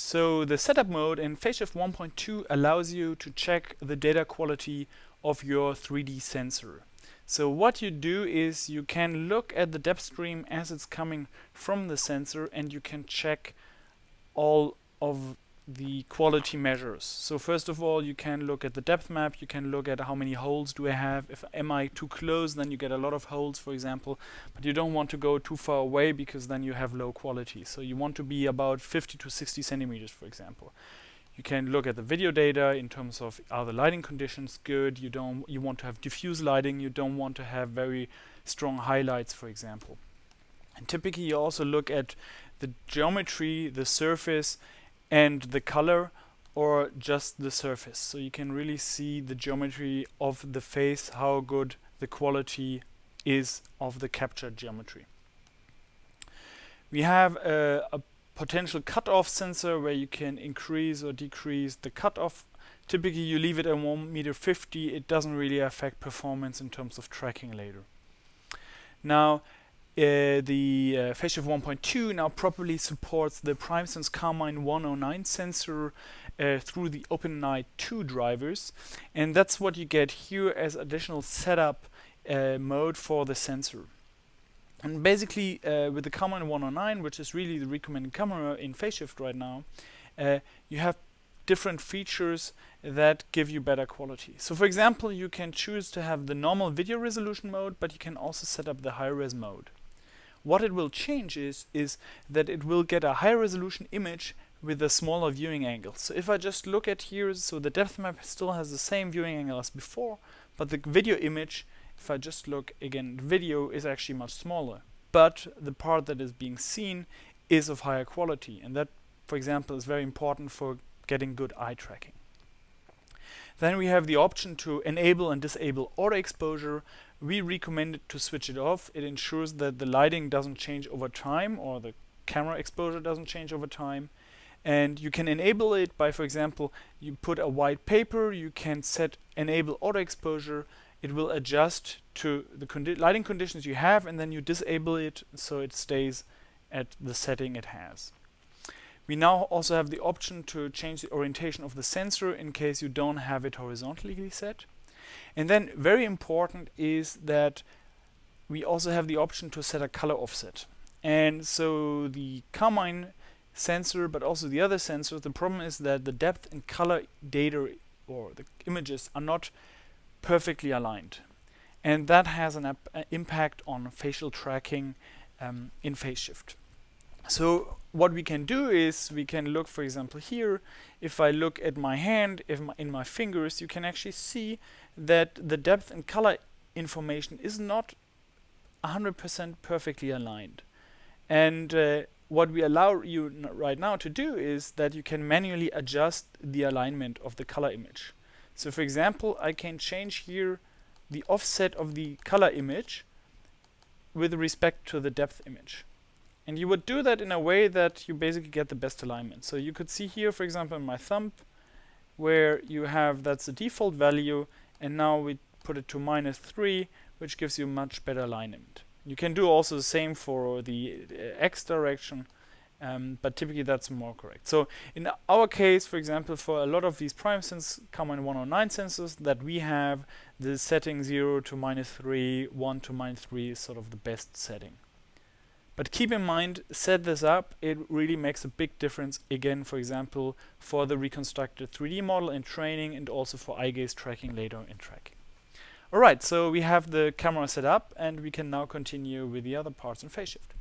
So the setup mode in faceshift 1.2 allows you to check the data quality of your 3D sensor. So what you do is you can look at the depth stream as it's coming from the sensor, and you can check all of the quality measures. So first of all, you can look at the depth map, you can look at how many holes do I have. If am I too close, then you get a lot of holes, for example, but you don't want to go too far away because then you have low quality. So you want to be about 50 to 60 centimeters, for example. You can look at the video data in terms of, are the lighting conditions good? You want to have diffuse lighting, you don't want to have very strong highlights, for example. And typically you also look at the geometry, the surface, and the color, or just the surface. So you can really see the geometry of the face, how good the quality is of the captured geometry. We have a potential cutoff sensor where you can increase or decrease the cutoff. Typically you leave it at 1.50 meters. It doesn't really affect performance in terms of tracking later. Now the faceshift 1.2 now properly supports the PrimeSense Carmine 109 sensor through the OpenNI 2 drivers, and that's what you get here as additional setup mode for the sensor. And basically with the Carmine 109, which is really the recommended camera in faceshift right now, you have different features that give you better quality. So for example, you can choose to have the normal video resolution mode, but you can also set up the high-res mode. What it will change is that it will get a high resolution image with a smaller viewing angle. So if I just look at here, so the depth map still has the same viewing angle as before, but the video image, if I just look again, the video is actually much smaller. But the part that is being seen is of higher quality, and that, for example, is very important for getting good eye tracking. Then we have the option to enable and disable auto exposure. We recommend it to switch it off. It ensures that the lighting doesn't change over time, or the camera exposure doesn't change over time. And you can enable it by, for example, you put a white paper, you can set enable auto exposure. It will adjust to the lighting conditions you have, and then you disable it so it stays at the setting it has. We now also have the option to change the orientation of the sensor in case you don't have it horizontally set. And then very important is that we also have the option to set a color offset. And so the Carmine sensor, but also the other sensors, the problem is that the depth and color data or the images are not perfectly aligned. And that has an impact on facial tracking in faceshift. So what we can do is we can look, for example, here. If I look at my hand, in my fingers, you can actually see that the depth and color information is not 100% perfectly aligned. And what we allow you right now to do is that you can manually adjust the alignment of the color image. So for example, I can change here the offset of the color image with respect to the depth image. And you would do that in a way that you basically get the best alignment. So you could see here, for example, in my thumb, where you have, that's the default value, and now we put it to -3, which gives you much better alignment. You can do also the same for the X direction, but typically that's more correct. So in our case, for example, for a lot of these PrimeSense Carmine 109 sensors that we have, the setting 0 to -3, 1 to -3 is sort of the best setting. But keep in mind, set this up, it really makes a big difference, again, for example, for the reconstructed 3D model in training, and also for eye gaze tracking later in tracking. Alright, so we have the camera set up, and we can now continue with the other parts in faceshift.